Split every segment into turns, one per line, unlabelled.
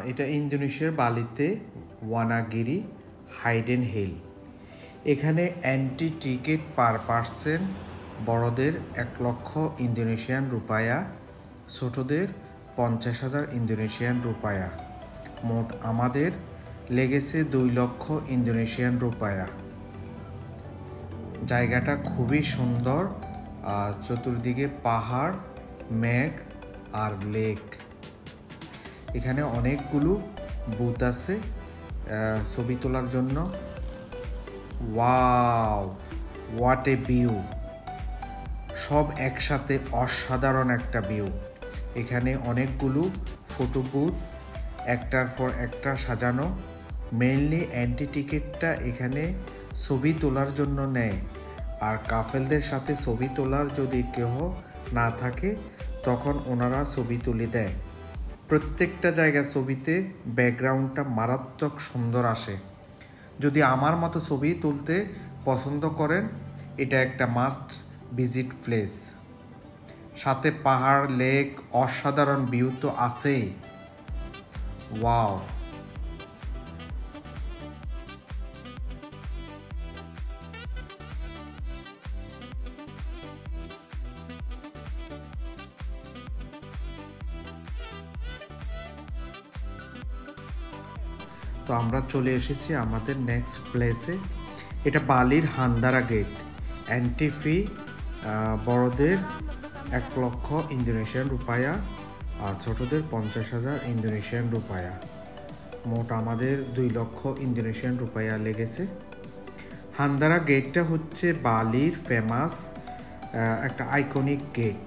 এটা ইন্দোনেশিয়ার বালিতে ওয়ানাগিরি হাইডেন হিল। এখানে এন্ট্রি টিকিট পার পার্সন বড়দের 1,00,000 ইন্দোনেশিয়ান রুপায়া, ছোটদের 50,000 ইন্দোনেশিয়ান রুপায়া। মোট আমাদের লেগেছে 2 লক্ষ ইন্দোনেশিয়ান রুপায়া। জায়গাটা খুবই সুন্দর, চতুর্দিকে পাহাড়, মেঘ আর লেক। এখানে অনেকগুলো বুথ আছে ছবি তোলার জন্য। Wow, what a view! সব একসাথে অসাধারণ একটা ভিউ। এখানে অনেকগুলো ফটো বুথ একটার পর একটা সাজানো। মেইনলি এন্ট্রি টিকিটটা এখানে ছবি তোলার জন্য নেয়, আর কাপলদের সাথে ছবি তোলার যদি কেউ না থাকে তখন ওনারা ছবি তুলে দেয়। প্রত্যেকটা জায়গা ছবিতে ব্যাকগ্রাউন্ডটা মারাত্মক সুন্দর আসে। যদি আমার মতো ছবি তুলতে পছন্দ করেন, এটা একটা মাস্ট ভিজিট প্লেস। সাথে পাহাড়, লেক, অসাধারণ ভিউ তো আছেই। ওয়াও! তো আমরা চলে এসেছি আমাদের নেক্সট প্লেসে। এটা বালির হান্দারা গেট। এন্ট্রি ফি বড়দের 1,00,000 ইন্দোনেশিয়ান রুপায়া আর ছোটদের 50,000 ইন্দোনেশিয়ান রুপায়া। মোট আমাদের 2 লক্ষ ইন্দোনেশিয়ান রুপায়া লেগেছে। হান্দারা গেটটা হচ্ছে বালির ফেমাস একটা আইকনিক গেট।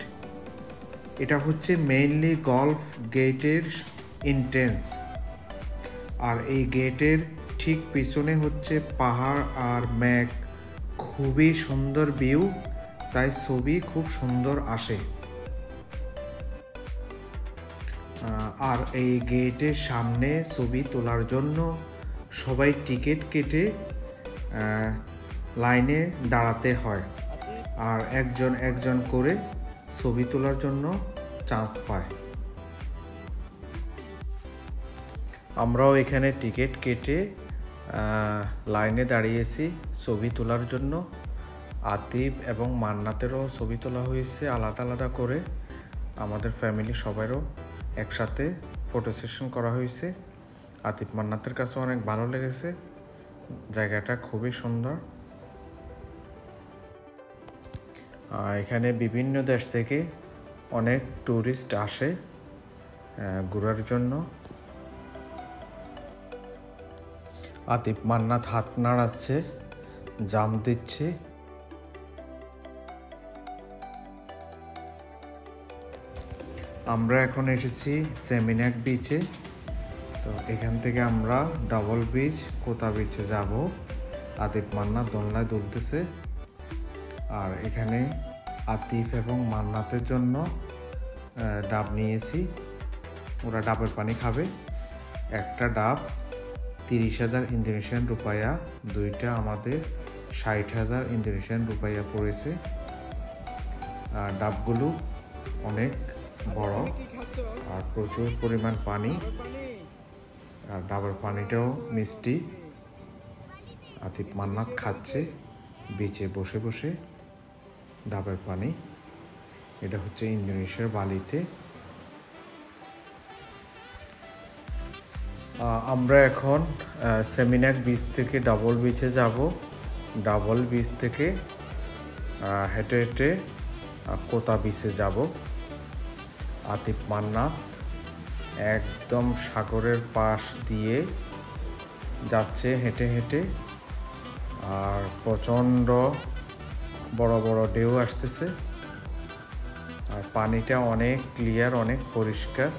এটা হচ্ছে মেইনলি গলফ গেটের এন্ট্রেন্স। আর এই গেটের ঠিক পিছনে হচ্ছে পাহাড় আর মেঘ। খুবই সুন্দর ভিউ, তাই ছবি খুব সুন্দর আসে। আর এই গেটের সামনে ছবি তোলার জন্য সবাই টিকিট কেটে লাইনে দাঁড়াতে হয়, আর একজন একজন করে ছবি তোলার জন্য চান্স পায়। আমরাও এখানে টিকিট কেটে লাইনে দাঁড়িয়েছি ছবি তোলার জন্য। আতিফ এবং মান্নাতেরও ছবি তোলা হয়েছে আলাদা আলাদা করে। আমাদের ফ্যামিলি সবাইরও একসাথে ফটো সেশন করা হয়েছে। আতিফ মান্নাতের কাছে অনেক ভালো লেগেছে। জায়গাটা খুবই সুন্দর। এখানে বিভিন্ন দেশ থেকে অনেক ট্যুরিস্ট আসে ঘোরার জন্য। আতিফ মান্নাত হাত নাড়াচ্ছে, জাম দিচ্ছে। আমরা এখন এসেছি সেমিনাক বিচে। তো এখান থেকে আমরা ডাবল বিচ, কোতা বিচে যাব। আতিফ মান্নাত দোলনায় দুলতেছে। আর এখানে আতিফ এবং মান্নাতের জন্য ডাব নিয়েছি। ওরা ডাবের পানি খাবে। একটা ডাব 30,000 ইন্দোনেশিয়ান রুপায়া, দুইটা আমাদের 60,000 ইন্দোনেশিয়ান রুপায়া পড়েছে। ডাবগুলো অনেক বড় আর প্রচুর পরিমাণ পানি, আর ডাবের পানিটাও মিষ্টি। আতিফ মান্নাত খাচ্ছে বিচে বসে বসে ডাবের পানি। এটা হচ্ছে ইন্দোনেশিয়ার বালিতে। আমরা এখন সেমিনাক বিচ থেকে ডাবল বিচে যাব। ডাবল বিচ থেকে হেঁটে হেঁটে কোতা বিচে যাব। আতিফ মান্নাত একদম সাগরের পাশ দিয়ে যাচ্ছে হেঁটে হেঁটে, আর প্রচণ্ড বড় বড় ঢেউ আসতেছে। আর পানিটা অনেক ক্লিয়ার, অনেক পরিষ্কার।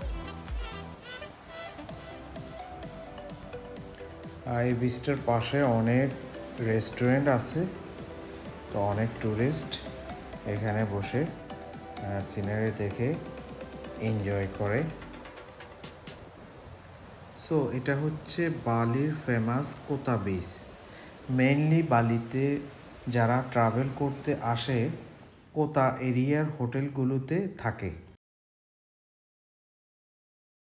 এই বিচটার পাশে অনেক রেস্টুরেন্ট আছে। তো অনেক ট্যুরিস্ট এখানে বসে সিনারি দেখে এনজয় করে। সো এটা হচ্ছে বালির ফেমাস কোতা বিচ। মেইনলি বালিতে যারা ট্রাভেল করতে আসে কোতা এরিয়ার হোটেলগুলোতে থাকে।